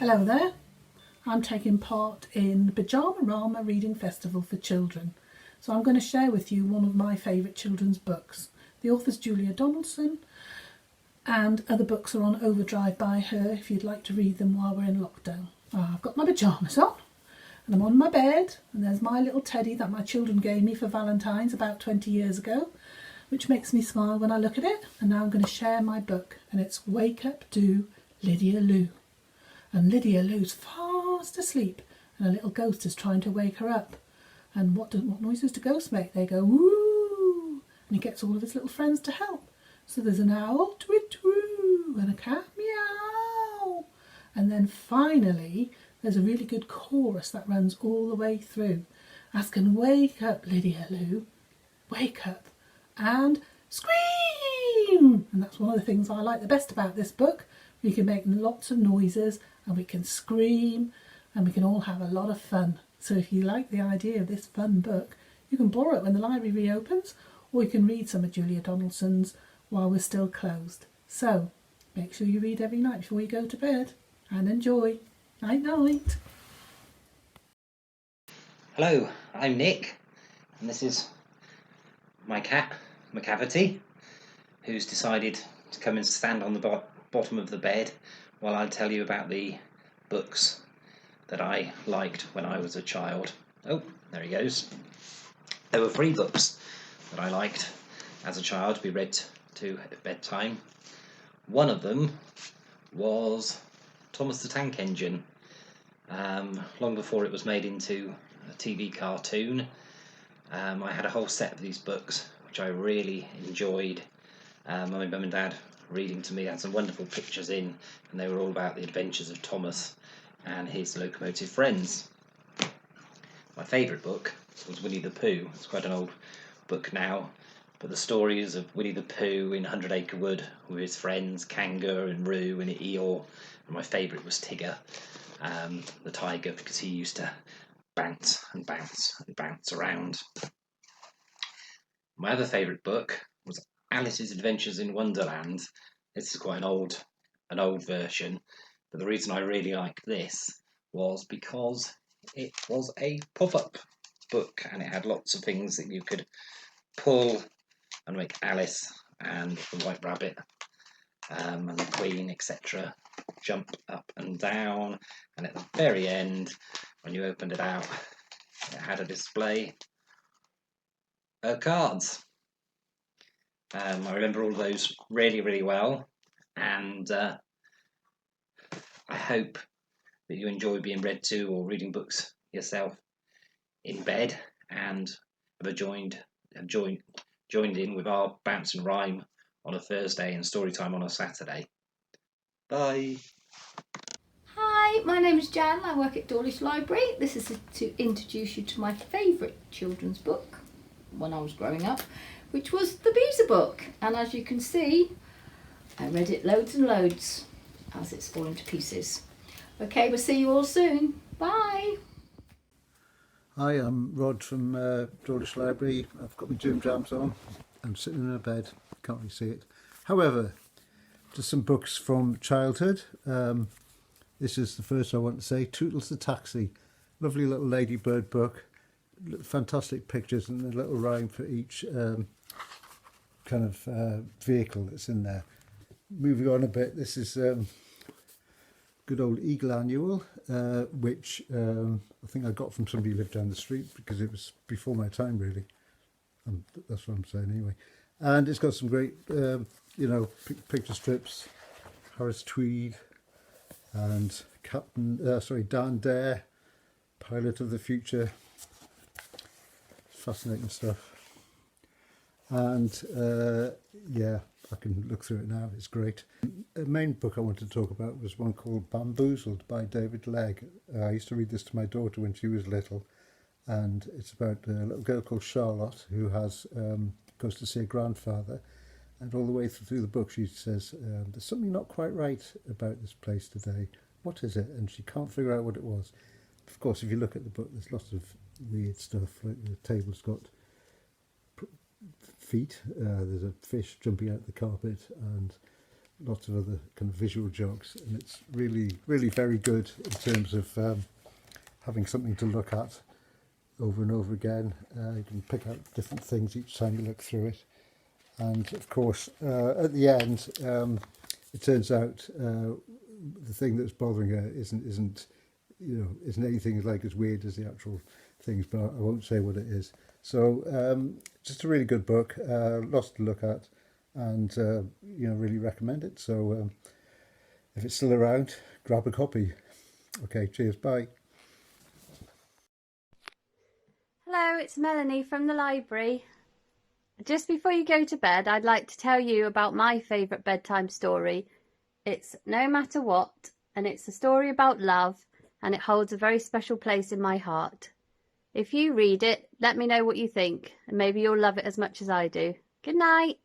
Hello there, I'm taking part in the Pyjamarama Reading Festival for Children. So I'm going to share with you one of my favourite children's books. The author's Julia Donaldson, and other books are on overdrive by her if you'd like to read them while we're in lockdown. I've got my pyjamas on and I'm on my bed, and there's my little teddy that my children gave me for Valentine's about 20 years ago, which makes me smile when I look at it. And now I'm going to share my book, and it's Wake Up Do Lydia Lou. And Lydia Lou's fast asleep and a little ghost is trying to wake her up. And what noises do ghosts make? They go woo, and he gets all of his little friends to help. So there's an owl, twit twoo, and a cat, meow. And then finally there's a really good chorus that runs all the way through, asking, wake up Lydia Lou, wake up and scream. And that's one of the things I like the best about this book. We can make lots of noises and we can scream and we can all have a lot of fun. So if you like the idea of this fun book, you can borrow it when the library reopens, or you can read some of Julia Donaldson's while we're still closed. So make sure you read every night before you go to bed, and enjoy. Night night. Hello, I'm Nick, and this is my cat, McCavity, who's decided to come and stand on the bottom of the bed while I tell you about the books that I liked when I was a child. Oh, there he goes. There were 3 books that I liked as a child to be read to at bedtime. One of them was Thomas the Tank Engine, long before it was made into a TV cartoon. I had a whole set of these books which I really enjoyed. My mum and dad reading to me, had some wonderful pictures in, and they were all about the adventures of Thomas and his locomotive friends. My favourite book was Winnie the Pooh. It's quite an old book now, but the stories of Winnie the Pooh in 100 Acre Wood with his friends Kangur and Roo and Eeyore, and my favourite was Tigger, the tiger, because he used to bounce and bounce and bounce around. My other favourite book was Alice's Adventures in Wonderland. This is quite an old version, but the reason I really liked this was because it was a pop-up book and it had lots of things that you could pull and make Alice and the White Rabbit and the Queen, etc. jump up and down, and at the very end, when you opened it out, it had a display of cards. I remember all those really well, and I hope that you enjoy being read to or reading books yourself in bed, and have joined in with our bounce and rhyme on a Thursday and story time on a Saturday. Bye. Hi, my name is Jan. I work at Dawlish Library. This is to introduce you to my favourite children's book when I was growing up, which was the Beezer book. And as you can see, I read it loads and loads as it's falling to pieces. Okay, we'll see you all soon. Bye. Hi, I'm Rod from Dawlish Library. I've got my gym jams on. I'm sitting in a bed, can't really see it. However, just some books from childhood. This is the first I want to say, Tootles the Taxi. Lovely little ladybird book. Fantastic pictures and a little rhyme for each kind of vehicle that's in there. Moving on a bit, this is good old Eagle Annual, which I think I got from somebody who lived down the street because it was before my time, really. That's what I'm saying anyway. And it's got some great, picture strips. Horace Tweed and Dan Dare, Pilot of the Future. Fascinating stuff. And yeah, I can look through it now, it's great. The main book I wanted to talk about was one called Bamboozled by David Legg. I used to read this to my daughter when she was little, and it's about a little girl called Charlotte who goes to see her grandfather, and all the way through the book she says, there's something not quite right about this place today. What is it? And she can't figure out what it was. Of course, if you look at the book, there's lots of weird stuff, like the table's got feet, there's a fish jumping out the carpet, and lots of other kind of visual jokes, and it's really, really very good in terms of having something to look at over and over again. You can pick out different things each time you look through it, and of course at the end it turns out the thing that's bothering her isn't anything like as weird as the actual things, but I won't say what it is. So just a really good book, lots to look at, and really recommend it. So if it's still around, grab a copy. Okay, cheers, bye. Hello, it's Melanie from the library. Just before you go to bed, I'd like to tell you about my favourite bedtime story. It's No Matter What, and it's a story about love, and it holds a very special place in my heart. If you read it, let me know what you think, and maybe you'll love it as much as I do. Good night.